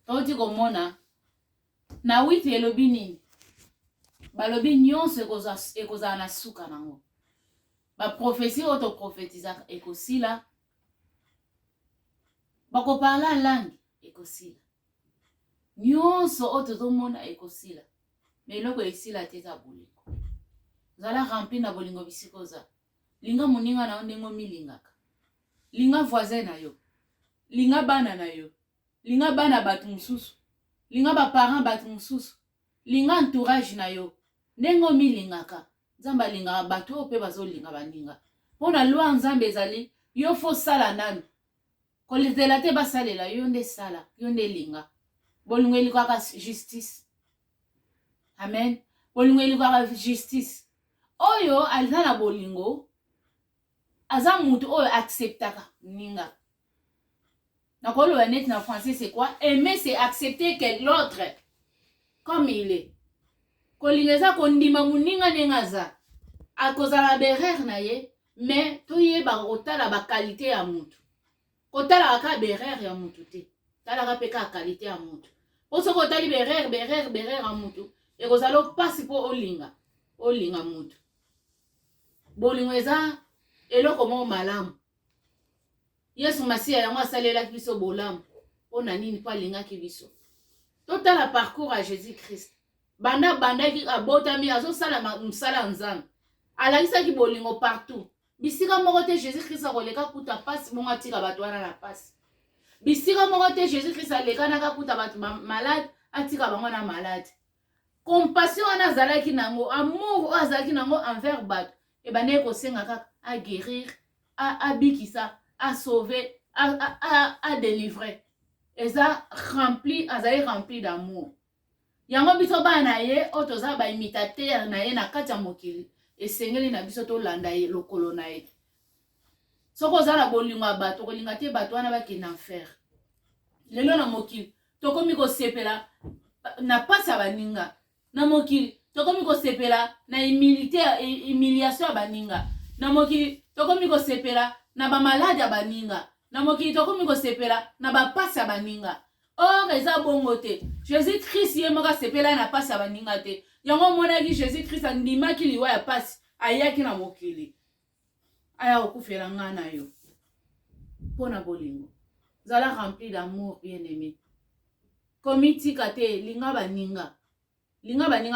toti komona na 8 elobi nini balobi nyonso ekozala na suka nango baprofesi oyo toprofetizaka ekosila bakoparla langue ekosila nyonso oyo tozomona ekosila me eloko esila te eza bolingo zala rempli na bolingo bisika oza linga moninga na yo ndenge omilingaka linga voisin na yo linga bana na yo linga bana bato mosusu linga baparent bato mosusu linga entourage na yo ndenge omilingaka nzambe alingaka bato oyo mpe bazolinga baninga mpo na lwa nzambe ezali yo fo sala nanu kolezela te basalela yo nde sala yo nde linga bolingo elikaka justice amen bolingo elikaka justice oyo aza na bolingo aza mutu oyo acceptaka ninga nakoloba neti na français c'est quoi aimer c'est accepter que l'autre comme il est kolinga eza kondima moninga ndenge aza akozala berere na ye me toyebaka kotala bakalite ya mutu kotalaka ka berere ya mutu te talaka mpe ka kalite ya mutu mpo soki otali berere ya mutu ekozala opasi mpo olinga mutu bolingo eza eloko moko malamu yesu masiya yango asalelaki biso bolamu mpo na nini mpo alingaki biso totala parcours ya jésus christ bandaki abotami azosala mosala nzambe alakisaki bolingo partout bisika moko te jésus christ akoleka kuta pasi bongo atika bato wana na pasi bisika moko te jésus christ alekanaka kuta bato malade atika bango na malade compassion wana azalaki nango amour oyo azalaki nango envers bato ebandeki kosenga kaka aguérir abikisa asauver adélivrer eza rempli azali rempli d'amour yango biso bana na ye oyo toza baimitatere na ye na kati ya mokili esengeli na biso tolanda ye lokolo na ye soki oza na bolingo ya bato kolinga te bato wana bakende enfer lelo na mokili tokomi kosepela na pasi ya baninga na mokili tokomi kosepela na humiliation ya baninga na mokili tokomi kosepela na bamalade ya baninga na mokili tokomi kosepela na bapasi ya baninga or eza bongo te jésus christ ye moko asepela na pasi ya baninga te yango omonaki jésus christ andimaki liwa ya pasi ayaki na mokili aya kokufela nga na yo mpo na bolingo zala rempli d'amour bien aimé komitika te linga baninga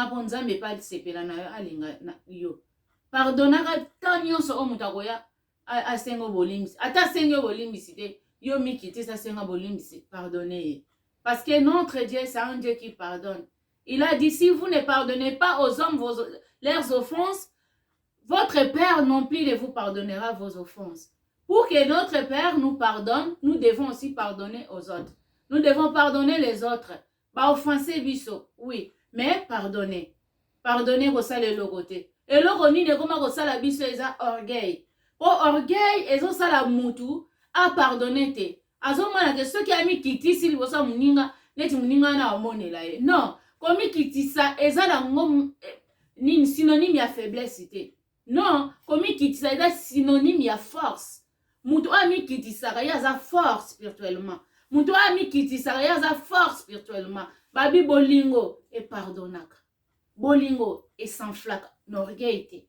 mpo nzambe epa asepela na yo alinga na yo pardonaka ta nyonso oyo moto akoya asenga bolimbisi ata asenga bolimbisi te yo mikitisa asenga bolimbisi pardonne ye parce que notre Dieu c'est un Dieu qui pardonne. Il a dit si vous ne pardonnez pas aux hommes leurs offenses, votre Père non plus ne vous pardonnera vos offenses. Pour que notre Père nous pardonne, nous devons aussi pardonner aux autres. Nous devons pardonner les autres. Pas offenser biso, oui, mais pardonner. Pardonner kosala eloko te. Eloko nini ekoma kosala biso eza orgueil. Po orgueil ezosala mutu a pardonner te. Azomona ke soki ami kitisi liboso moninga neti moninga na omonela ye. Non, komi kitisa eza na ngom nini synonyme ya faiblesse te. Non, komi kitisa eza synonyme ya force. Mutu ami kitisaka ye aza force spirituellement. Mutu ami kitisaka ye aza force spirituellement. Babi bolingo e pardonnaka. Bolingo e s'enflaka n'orgueil te.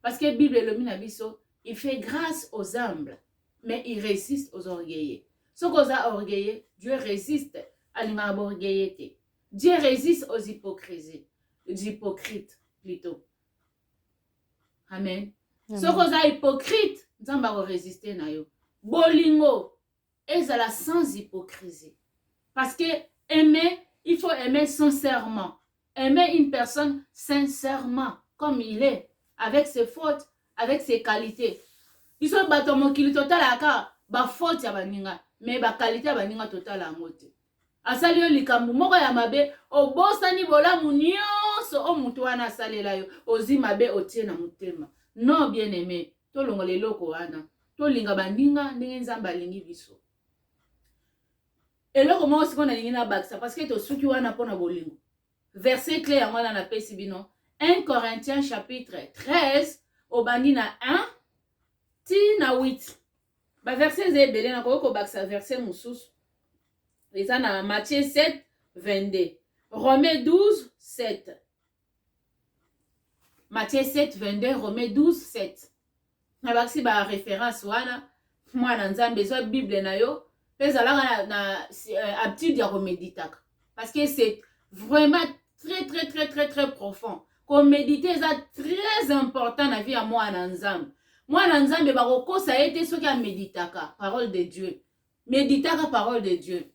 Parce que Bible elobi na biso, il fait grâce aux humbles, mais il résiste aux orgueilleux. Ce qu'on a orgueilleux, Dieu résiste à l'orgueillité. Dieu résiste aux hypocrites plutôt. Amen. Ce qu'on a hypocrite, Dieu va résister na yo. Bolingo, ezala sans hypocrisie. Parce que aimer, il faut aimer sincèrement. Aimer une personne sincèrement, comme il est, avec ses fautes, avec ses qualités. Ils sont bato mokili total aka ba faute ya baninga. Mais ba qualité ya baninga total yango te asali yo likambo moko ya mabe obosani bolamu nyonso o mutu wana asalela yo ozi mabe otie na motema non bien aimé tolongola eloko wana tolinga baninga ndenge nzambe alingi biso eloko moko siko nalingi na bakisa parce que tosuki wana mpona bolingo verset clé yango wana napesi bino 1 Corinthiens chapitre 13 obandi na 1 ti na 8 ba verset eza ebele na koyoko bakisa verset mosusu Et ça dans Matthieu 7, 22. Romains 12, 7. Matthieu 7, 22, Romains 12, 7. Nabaki ba référence wana mwana nzambe zo Bible na yo pezalaka na habitude ya koméditaka parce que c'est vraiment très profond. Ko méditer ça très important na vie ya mwana nzambe. Mwana nzambe ba kokosa ete soki a méditaka parole de Dieu. Méditaka parole de Dieu.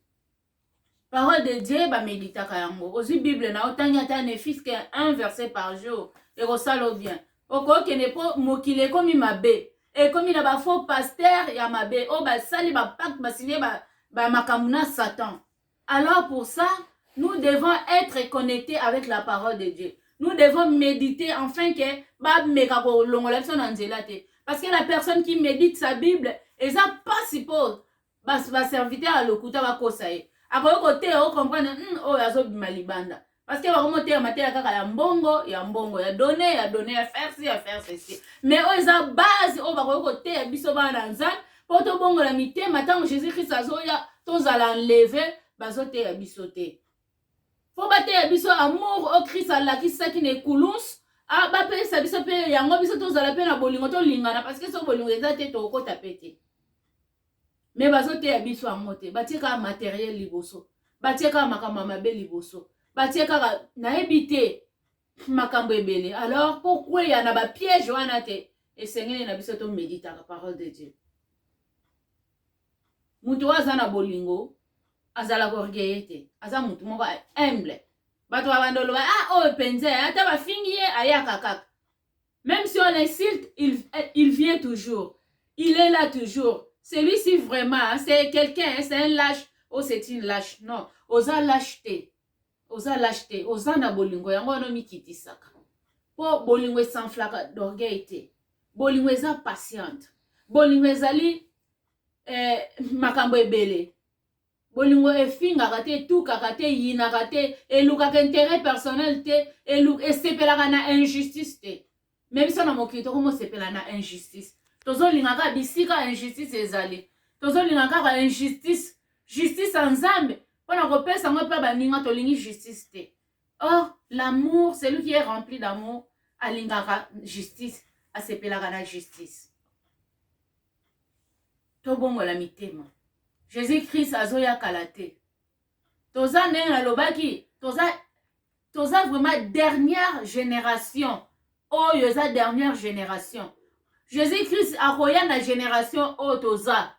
Parole de Dieu ba méditaka yango. Ozi Bible na otangi ata ne fiske un verset par jour et kosalo bien. Oko kene po mokile komi mabe et komi na ba faux pasteur ya mabe o ba sali ba pacte ba signé ba makamuna Satan. Alors pour ça, nous devons être connectés avec la parole de Dieu. Nous devons méditer afin que ba meka ko longola biso na nzela te. Parce que la personne qui médite sa Bible, et ça pas suppose ba serviteur à lokuta ba kosaye. Akoyo kote o comprendre o yazo bimalibanda. Parce que vraiment te matériel kaka ya mbongo ya donner ya faire ceci. Mais o eza base o bakoyo kote ya biso bana nzambe po to bongo la mitema tango Jésus Christ azoya tozala enlever bazote ya biso te. Faut bate ya biso amour au Christ alakisaki ne kulunsu a ba pe sa biso pe yango biso tozala pe na bolingo to lingana parce que so bolingo eza te to kota pete. Mais bazote ya biso amote batika matériel liboso batika makamba mabe liboso batika na ebité makambo ebele. Alors pourquoi il y en a ba piège wana te esengeli na biso to méditer la parole de Dieu. Mutu azana bolingo azala orgueillete aza mutu moko humble bato babandolo ba oh penze ata ba fingi ayaka kaka. Même si on l'insulte, il vient toujours. Il est là toujours. Celui-ci vraiment, c'est quelqu'un, c'est un lâche. Oh, c'est une lâche. Non. Osa lâcheté. Osa lâcheté. Osa na bolingo. Yango no mikiti saka. Po bolingo sans flaque d'orgueil. Bolingo eza patiente. Bolingo ezali makambo ebele. Bolingo efinga kate tout kakate yina kate eluka intérêt personnel te esepelaka na injustice te. Même si on a moqué, comment s'appelle la injustice. Tozo lingaka bisika injustice ezali. Tozo lingaka injustice, justice ensemble. Pendant qu'on pèse, on peut baninga tolingi justice te. Or, l'amour, c'est lui qui est rempli d'amour, a lingaka justice, a sepelaka na justice. Tobongo la mitema. Jésus-Christ azoya kalate. Toza nenga lobaki, toza vraiment dernière génération. Oh, yoza dernière génération. Jésus-Christ akoya na génération otoza.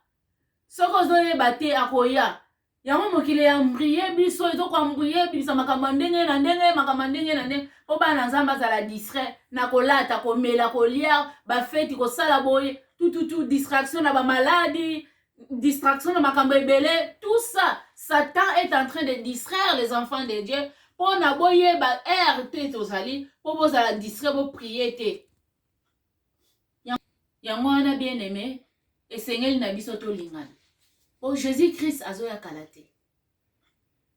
Soko zoye bate akoya. Yango mokile ya mbriye biso ezo kwa mbriye biso makamandenge na ndenge. Po bana nzamba za la distrait na kolata komela kolia ba feti ko sala boye tout distraction na ba maladie, distraction na makambo ebele, tout ça Satan est en train de distraire les enfants de Dieu. Po na boye ba RT tozali po boza la distrait bo prier te. Yango wana bien aimé esengeli na biso to lingana. Po Jésus-Christ azoya kalate.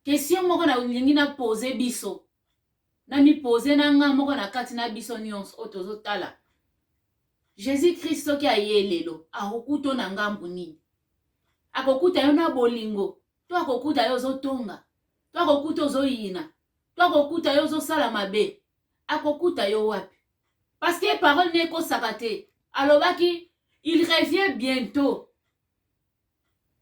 Question moko na lingi na poser biso. Na mi poser na nga moko na kati na biso nyonso otozo tala. Jésus-Christ soki ayelelo akokuto na ngambu nini? Akokuta yo na bolingo, to akokuta yo zotonga, to akokuta zo yina, to akokuta yo zo sala mabe. Akokuta yo wapi? Parce que parole n'est ko sakate. Alobaki, il revient bientôt.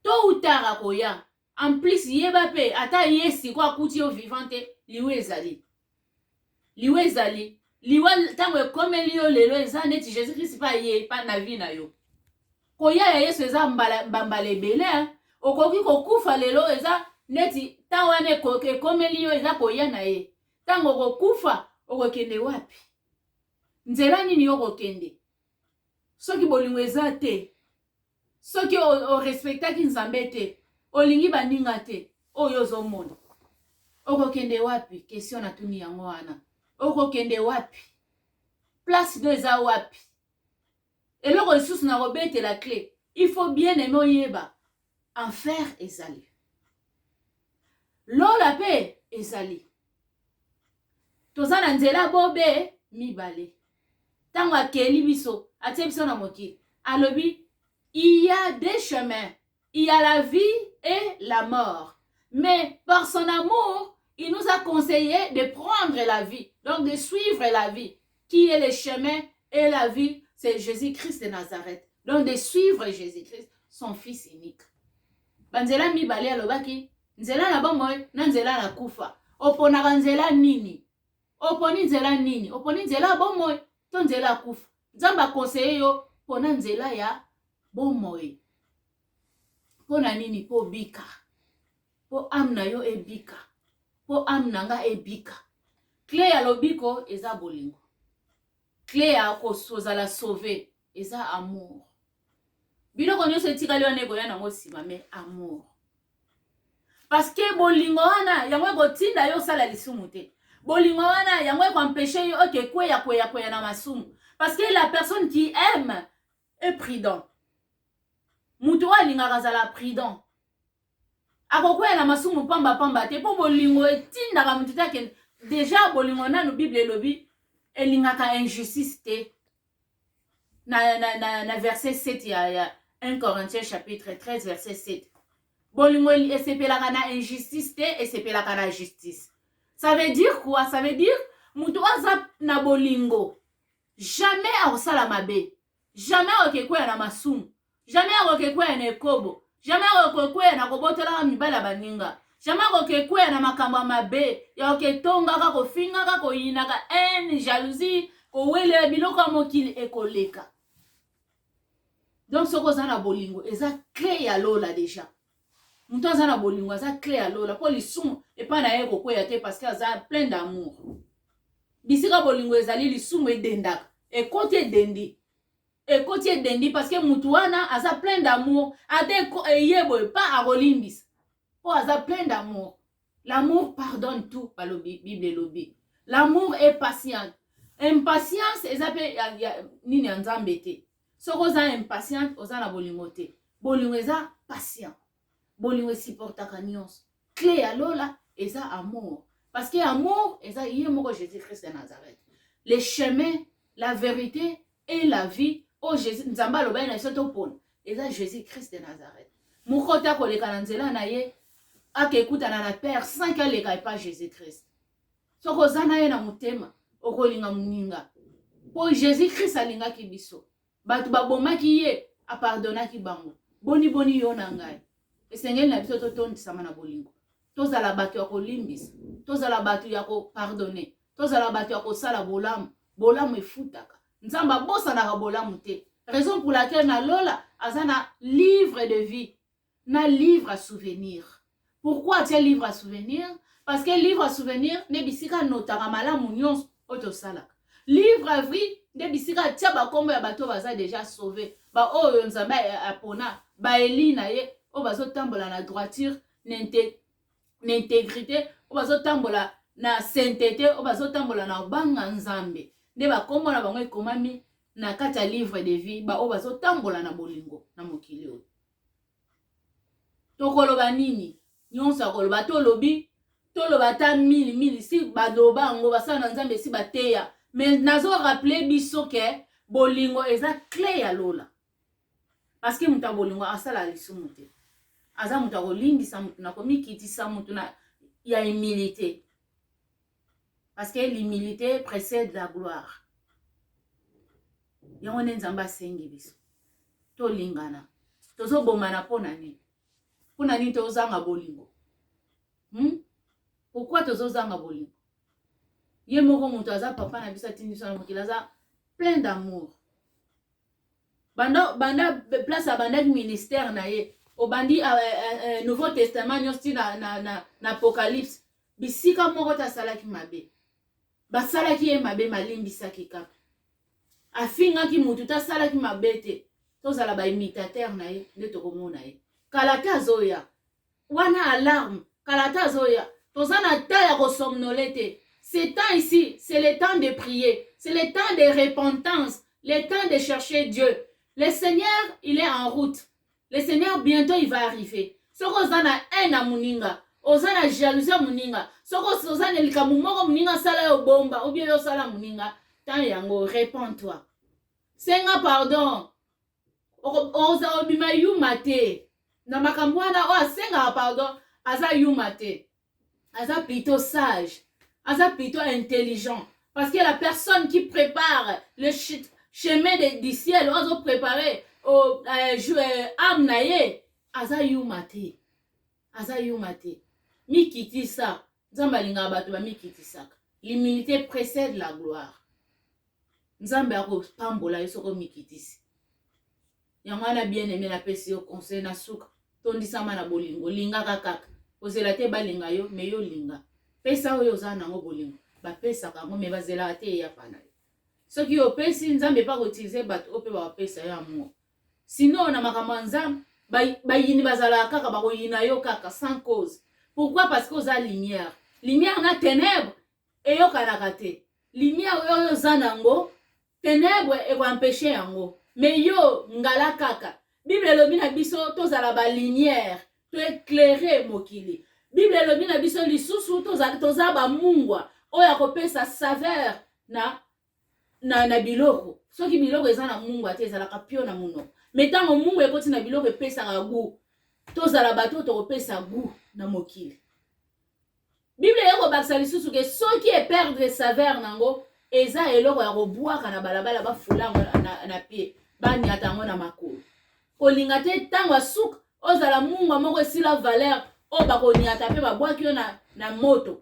Tôt ou tard akoya. En plus yeba pe ata yesi kwa kuti yo vivante liwe ezali. Liwe ezali. Liwa tango ekomeli yo lelo eza neti Jésus-Christ pa ye pa na vie na yo. Koya ya Yesu eza mbambala ebele. Okoki kokufa lelo eza neti tango wane ekomeli yo eza koya na ye. Tango kokufa okokende wapi? Nzela nini yo kokende? Soki bolingo eza te, soki o respectaki nzambe te, olingi baninga te, oyo ozomona. Okokende wapi? Question na tuni yango wana. Okokende wapi? Place de eza wapi? Eloko lisusu na robete la clé. Il faut bien aimer oyeba. Enfer ezali. Lola pe ezali. Toza na nzela bobe mibale. Tango akeli biso. Alobi, il y a des chemins. Il y a la vie et la mort. Mais par son amour, il nous a conseillé de prendre la vie, donc de suivre la vie, qui est le chemin et la vie, c'est Jésus-Christ de Nazareth. Donc de suivre Jésus-Christ, son fils unique. Banzela mibale alobaki, nzela na bomoy, na nzela na kufa. Oponaka nzela nini? Oponi nzela nini? Oponi nzela bomoy, to nzela kufa. Nzamba conseiller yo pona nzela ya bomoy. Pona nini po bika? Po amna yo ebika. Po amnanga ebika. Clé ya lobiko eza bolingo. Clé ya kozala sauver eza amour. Biloko nyonso etikali wana ekoya nango nsima mais amour. Parce que bolingo wana yango ekotinda yo osala lisumu te. Bolingo wana yango ekoempêche yo oke kweya na masumu. Parce que la personne qui aime est prudent. Mutu alingaka azala prudent. Akokweya na masumu pamba te po bolingo etindaka mutu take. Déjà bolingo nanu Bible elobi elingaka injustice te. Na verset 7 ya 1 Corinthiens chapitre 13 verset 7. Bolingo esepelaka na injustice te esepelaka na justice. Ça veut dire quoi? Ça veut dire mutu aza na bolingo jamais akosala mabe. Jamais akokweya na masumu. Jamais akokweya na ekobo. Jamais akokweya na kobotola mibala baninga. Jamais akokweya na makambo mabe. Ya oketongaka kofingaka koyinaka haine, jalousie, kowele biloko mokili ekoleka. Donc ce qu'on a na bolingo eza clé ya lola déjà. Mutu aza na bolingo eza clé ya lola po lisumu epa na ye kokweya te parce que aza plein d'amour. Bisika bolingo ezali lisumu edendaka. Ekoti edendi parce que mutu wana aza plein d'amour. Ade eyebo epa akolimbisa. Po aza plein d'amour. L'amour pardonne tout par le Bible lobi. L'amour est patient. Impatience ezape nini nzambe te. Soko oza impatient oza na bolingo te. Bolingo eza patient. Bolingo supportaka nyonso. Clé ya lola eza amour. Parce que amour eza ye moko Jésus-Christ de Nazareth. Le chemin, la vérité et la vie. Oh Jésus, nzamba loba na soto pon. Eza Jésus-Christ de Nazareth. Mukota koleka na nzela na ye akekutana na Père sans kaleka epa Jésus-Christ. Soko oza na ye na motema okolinga muninga. Po Jésus-Christ alingaki biso. Batu babomaki ye apardonaki bango. Boni yo na ngai. Esengeli na biso totondisama na bolingo. Tozala batu ya kolimbisa. Tozala batu ya kopardone. Tozala batu ya kosala bolamu. Bolamu efutaka. Nzamba bosanaka bolamu te. Raison pour laquelle na lola azana livre de vie. Na livre à souvenir. Pourquoi tu as livre à souvenir? Parce que livre à souvenir ne bisika notaka malamu nyonso otosalaka. Livre à vie de bisika tia bakombo ya bato baza déjà sauvé. Ba oyo nzamba apona ba elina ye o bazo tambola na droiture n'intégrité o bazo tambola na sainteté o bazo tambola na banga nzambe. Nde bakombo na bango ekomami na kati ya livre de vie ba o bazo tambola na bolingo na mokili oyo. Tokoloba nini? Nyonso akoloba toloba ta mili si badoba ngo basala na nzambe si bateya. Mais nazo rappeler biso ke bolingo eza clé ya lola. Parce que muta bolingo asala lisumu te. Aza muta kolingisa mutu na komikitisa mutu na ya humilité. Parce que l'humilité précède la gloire. Yango nzamba sengi biso. To lingana. Tozo bomana pona nini? Pona nini tozanga bolingo? Pourquoi tozanga bolingo? Ye moko mutu aza papa na bisa tindi sana mokila aza plein d'amour. Banda place à banda ministère na ye. Obandi Nouveau Testament nyosti na Apocalypse. Bisika moko ta salaki mabe. Basalaki ye mabe malimbisaki kaka. Afingaki mutu ta salaki mabe te. Tozala ba imitateur na ye nde tokomona ye. Kalata zoya. Wana alarme. Kalata zoya. Tozana ta ya kosomnolete. Ce temps ici, c'est le temps de prier. C'est le temps de repentance. Le temps de chercher Dieu. Le Seigneur, il est en route. Le Seigneur, bientôt, il va arriver. Soko ozana haine à muninga. Ozana jalousie à muninga. Soko ozana likamumoko muninga sala yo bomba. Ou bien yo sala muninga. Tant yango, répands-toi. Senga pardon. Oza obima yu mate. Na makambo wana o senga pardon. aza yuma te, aza plutôt sage, aza plutôt intelligent. Parce que la personne qui prépare le chemin du ciel, ozo préparer au âme naye, aza yuma te, aza yuma te. Mikitisa, nzamba linga bato ba mikitisaka. L'humilité précède la gloire. Nzambe ako pambola yo soko mikitisi. Yango wana bien aimé na pesi yo conseil na suka. Tondisama na bolingo, linga kaka. Ozela te balinga yo, me yo linga. Pesa oyo oza nango bolingo. Ba pesa kango me bazela te ya pana. Soki yo pesi nzambe pa utiliser bato ope ba pesa ya amour. Sinon na makambo nzambe ba yini bazala kaka ba yina yo kaka sans cause. Pourquoi? Parce que oza lumière. Lumière na ténèbre et yo kanaka te. Lumière oyo zanango, ténèbre e ko empêcher yango. Mais yo ngala kaka. Bible elobi na biso tozala ba lumière, to éclairer mokili. Bible elobi na biso lisusu tozala ba mungwa oyo akopesa saveur na biloko. Soki biloko eza na mungwa te ezalaka pio na muno. Mais tango mungwa ekoti na biloko epesaka goût, tozala bato tokopesa goût na mokili. Bible yako bakisa lisusu ke soki e perdre saveur nango eza eloko ya kobwaka na balabala ba fulango na pied ba nyatango na makolo. Kolinga te tango asuka ozala mungwa moko esila valeur o bakoniata pe babwaki yo na moto.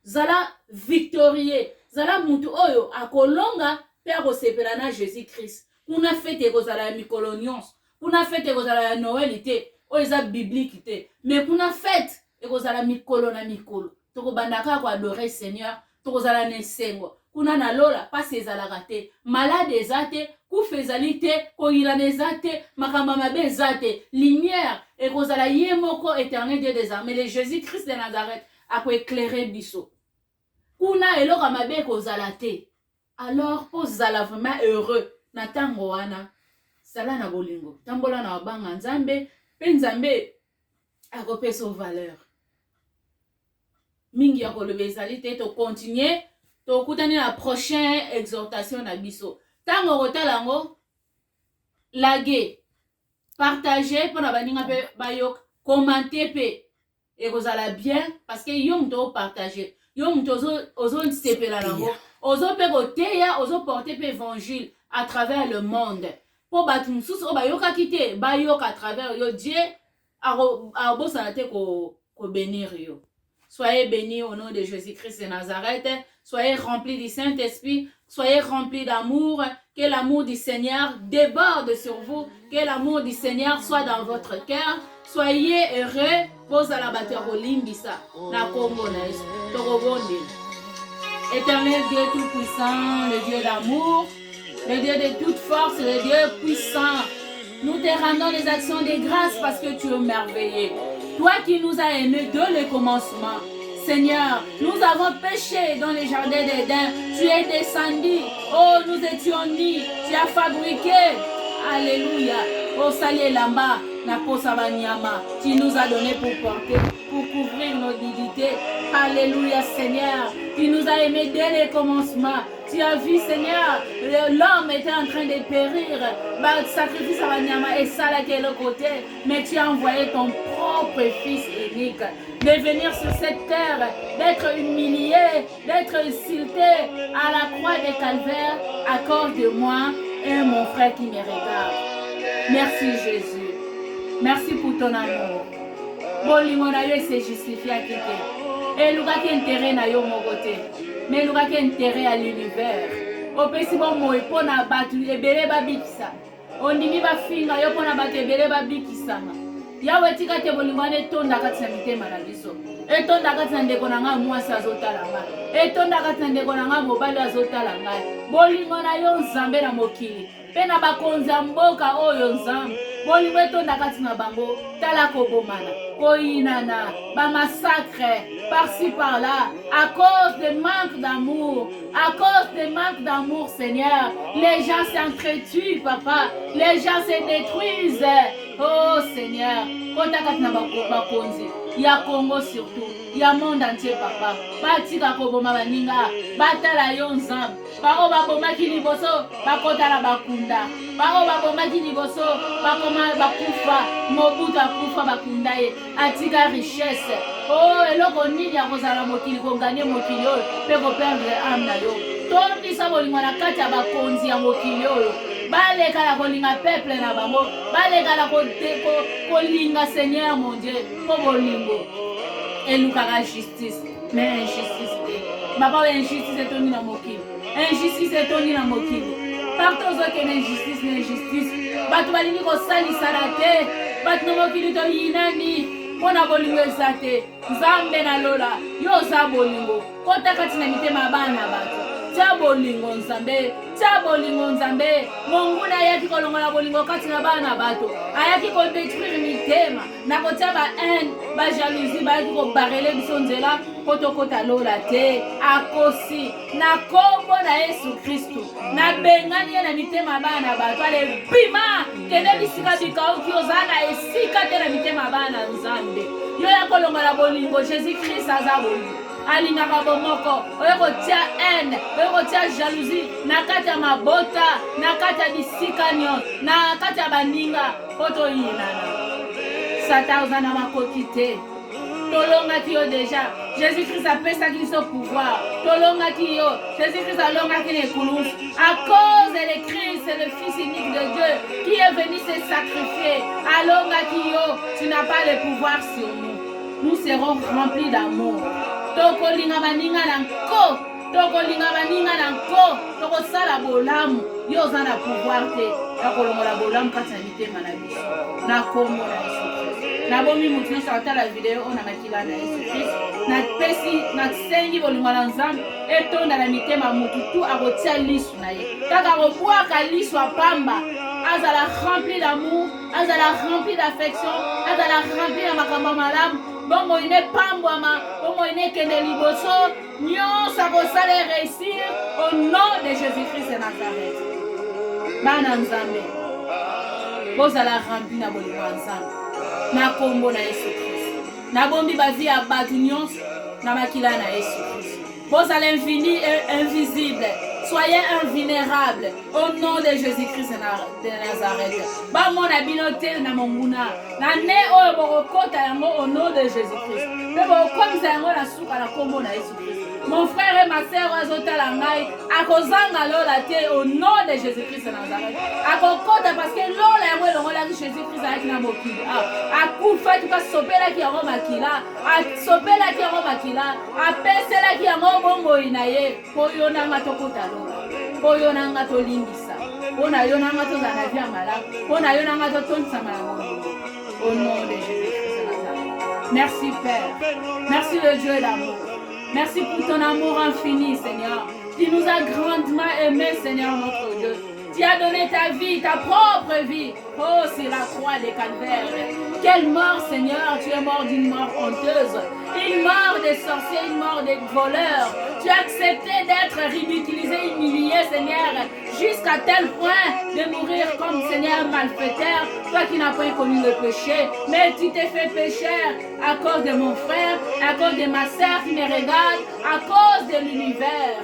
Zala victorieux, zala mutu oyo akolonga pe akosepela na Jésus Christ. Kuna fete kozala ya mikolo nyonso, kuna fete kozala ya Noël te, oyo eza biblique te, mais kuna fete ekozala mikolo na mikolo. Tokobandaka ko adorer Seigneur, tokozala na esengo. Kuna na lola pasi ezalaka te, malade eza te, kufa ezali te, koyilana eza te, makambo mabe eza te. Lumière ekozala ye moko éternel Dieu des armées, le Jésus-Christ de Nazareth ako éclairer biso. Kuna eloko mabe ekozala te. Alors ozala vraiment heureux na tango wana. Sala na bolingo, tambola na banga nzambe, pe nzambe akopesa valeur. Mingi akolobe ezali te, to continuer, to kutani na prochaine exhortation na biso. Tango kotalango, laguer, partager, pona baninga pe bayok, commenter pe, ekozala bien, parce que yom to partager, yom to ozo nsepela lango, ozo pe koteya, ozo porter pe évangile à travers le monde. Po batum sous o bayoka kite, bayok à travers yo Dieu, arobosana te ko bénir yo. Soyez bénis au nom de Jésus-Christ de Nazareth. Soyez remplis du Saint-Esprit. Soyez remplis d'amour. Que l'amour du Seigneur déborde sur vous. Que l'amour du Seigneur soit dans votre cœur. Soyez heureux. Pose à la batteur au limbisa. Na Congo na Togobonde. Éternel Dieu tout-puissant, le Dieu d'amour, le Dieu de toute force, le Dieu puissant. Nous te rendons les actions de grâce parce que tu es merveilleux. Toi qui nous as aimés dès le commencement. Seigneur, nous avons péché dans le jardin d'Éden. Tu es descendu. Oh, nous étions nus. Tu as fabriqué. Alléluia. Oh, salut là-bas. Tu nous as donné pour porter, pour couvrir nos dignités. Alléluia, Seigneur. Tu nous as aimés dès le commencement. Tu as vu, Seigneur, l'homme était en train de périr. Bah, sacrifice à Banyama et ça là qui est le côté. Mais tu as envoyé ton propre fils unique de venir sur cette terre, d'être humilié, d'être insulté à la croix de Calvaire. Accorde-moi un mon frère qui me regarde. Merci Jésus. Merci pour ton amour. Bolingo na yo se justifie à quitter. Et luka ki intérêt na yo mokote. Mais luka ki intérêt à l'univers. Opesi bon mo epona batu ebele babikisa. Ondimi bafinga yo pona batu ebele babikisama. Yawe tika te bolingo ne tonda kati na mitema na biso. Etonda kati na ndeko na nga mwasi azotala nga. Etonda kati na ndeko na nga mobali azotala nga. Bolingo na yo nzambe na mokili. Pena bakonza mboka oyo nzambe. Bolingo etonda kati na bango. Tala kobomana. Koinana. Ba massacre. Par-ci par-là. À cause de manque d'amour. À cause de manque d'amour, Seigneur. Les gens s'entretuent, papa. Les gens se détruisent. Oh Seigneur. Kota kati na bakonzi. Ya Congo surtout. ya monde entier papa batika koboma baninga batala yo nzambe bao babomaki liboso bakotala bakunda bao babomaki liboso bakoma bakufa Mobutu akufa bakunda ye atika richesse eloko nini ya kozala mokili konganye mokili oyo mpe koperdre ame na yo tondisa bolingo na kati ya bakonzi ya mokili oyo baleka na kolinga peuple na bango baleka na kolinga Seigneur mon Dieu mpo bolingo elukaka justice mais injustice te baba injustice etondi na mokili injustice etondi na mokili partout ozokende injustice na injustice bato balingi kosalisana te bato na mokili toyinani mpo na bolingo eza te nzambe na lola yo oza bolingo kota kati na mitema bana bato tia bolingo nzambe tia bolingo nzambe monguna ayaki kolongola bolingo kati na bana bato ayaki kodetruire mitema na kotia bahaine bajalousie bayaki kobarele biso nzela mpo tokota lola te akosi na kombo na Yesu Kristu nabengani ye na mitema bana bato ale bima kende bisika bikauki ozala na esika te na mitema bana nzambe yo ya kolongola bolingo Jésus Christ aza bolingo alingaka bomoko oyo kotia haine oyo kotia jalousie na kati ya mabota na kati ya bisika nyonso na kati ya baninga mpo toyinana satan oza na makoki te tolongaki yo deja Jésus Christ apesaki biso pouvoir tolongaki yo Jésus Christ alongaki na ekulusu à cause de Christ le fils unique de Dieu qui est venu se sacrifier alongaki yo tu n'as pas le pouvoir sur nous serons remplis d'amour tokolinga baninga na nko tokolinga baninga na nko tokosala bolamu yo oza na pouvoir te ya kolongola bolamu kati na mitema na biso na kombo na Yesu Kristo nabomi mutu nyonso akotala video oyo na makila na Yesu Kristo nasengi bolingo na nzambe etonda na mitema mutu tu akotia lisu na ye kaka akobwaka lisu apamba azala rempli d'amour azala rempli d'affection azala rempli ya makambo malamu bongo ine pambwama bongo ine kende liboso nyonso akosala réussir au nom de Jésus-Christ de Nazareth bana nzambe bozala rempli na bolingo ya nzambe na kombo na Yesu Kristo nabombi bavi ya bato nyonso na makila na Yesu Kristo bozala infini et invisible soyez invulnérables au nom de Jésus-Christ de Nazareth. Bamona binote na monguna. Na ne oyo bokota yango au nom de Jésus-Christ. Mais bokomisa yango na suka na kombo na Jésus-Christ. Mon frère et ma sœur azotala ngai akozanga lola te au nom de Jésus-Christ de Nazareth. Akokota parce que lola yango elongola Jésus-Christ avec na mokili. Akufa tuka sopela ki yango makila. Sopela ki yango makila. Apesela ki yango bongo inaye. Poyo na matokota lola. Poyo na nga tolimbisa. Pona yo na nga tozala na vie malamu. Pona yo na nga totondisa malamu. Au nom de Jésus-Christ de Nazareth. Merci Père. Merci le Dieu d'amour. Merci pour ton amour infini, Seigneur. Tu nous as grandement aimés, Seigneur notre Dieu. Tu as donné ta vie, ta propre vie. Oh, c'est la croix des calvaires. Quelle mort, Seigneur. Tu es mort d'une mort honteuse. Une mort des sorciers, une mort des voleurs. Tu as accepté d'être ridiculisé, humilié, Seigneur, jusqu'à tel point de mourir comme Seigneur malfaiteur. Toi qui n'as pas connu le péché, mais tu t'es fait pécheur à cause de mon frère, à cause de ma sœur qui me regarde, à cause de l'univers.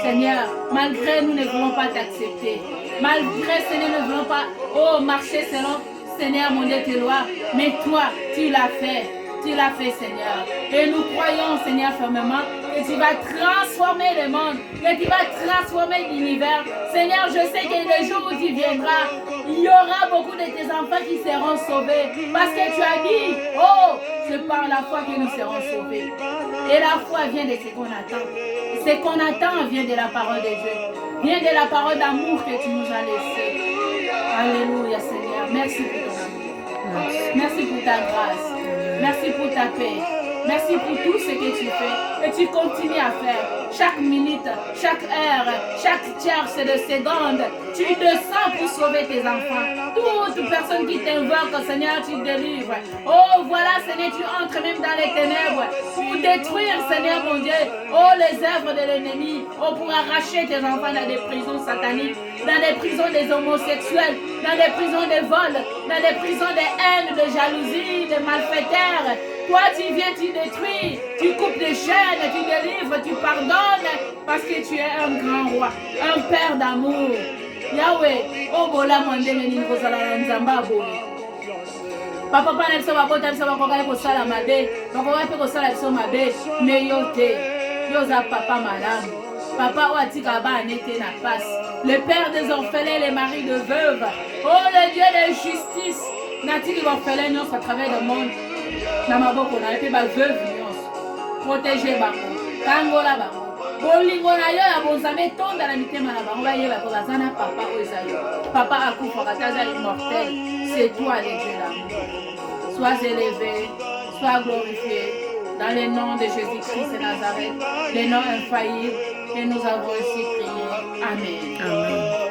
Seigneur, malgré nous ne voulons pas t'accepter. Malgré, Seigneur, nous ne voulons pas marcher selon, Seigneur, mon Dieu, tes lois. Mais toi, tu l'as fait. Tu l'as fait, Seigneur. Et nous croyons, Seigneur, fermement que tu vas transformer le monde, que tu vas transformer l'univers. Seigneur, je sais que le jour où tu viendras, il y aura beaucoup de tes enfants qui seront sauvés. Parce que tu as dit, oh, c'est par la foi que nous serons sauvés. Et la foi vient de ce qu'on attend. Ce qu'on attend vient de la parole de Dieu. Vient de la parole d'amour que tu nous as laissée. Alléluia, Seigneur. Merci pour ton amour. Merci pour ta grâce. Merci pour ta paix. Merci pour tout ce que tu fais et tu continues à faire. Chaque minute, chaque heure, chaque tierce de seconde, tu descends pour sauver tes enfants. Toute personne qui t'invoque, Seigneur, tu délivres. Oh, voilà, Seigneur, tu entres même dans les ténèbres pour détruire, Seigneur, mon Dieu, oh, les œuvres de l'ennemi. Oh, pour arracher tes enfants dans des prisons sataniques, dans des prisons des homosexuels, dans des prisons de vol, dans des prisons de haine, de jalousie, de malfaiteurs. Toi, tu viens, tu détruis, tu coupes les chaînes, tu délivres, tu pardonnes, parce que tu es un grand roi, un père d'amour. Yahweh, oh bola mandenge ni kozala nzamba boye. Papa na biso babota biso bakokaki kosala mabe, bakokaki mpe kosala biso mabe, mais yo te, yo za papa malamu. Papa oyo atika bana ete na pasi. Le père des orphelins, les maris de veuves. Oh le Dieu de justice. Natiki orphelin nyonso à travers le monde. Na maboko na pe ba veuve nyonso. Protéger bango. Kangola bango. Bolingo na yo ya bonzambe tonda na mitema na bango bayeba ko bazana papa oyo eza yo. Papa akufa kataza immortel. C'est toi le Dieu d'amour. Sois élevé, sois glorifié. Dans le nom de Jésus-Christ de Nazareth, le nom infaillible, et nous avons ainsi prié. Amen. Amen.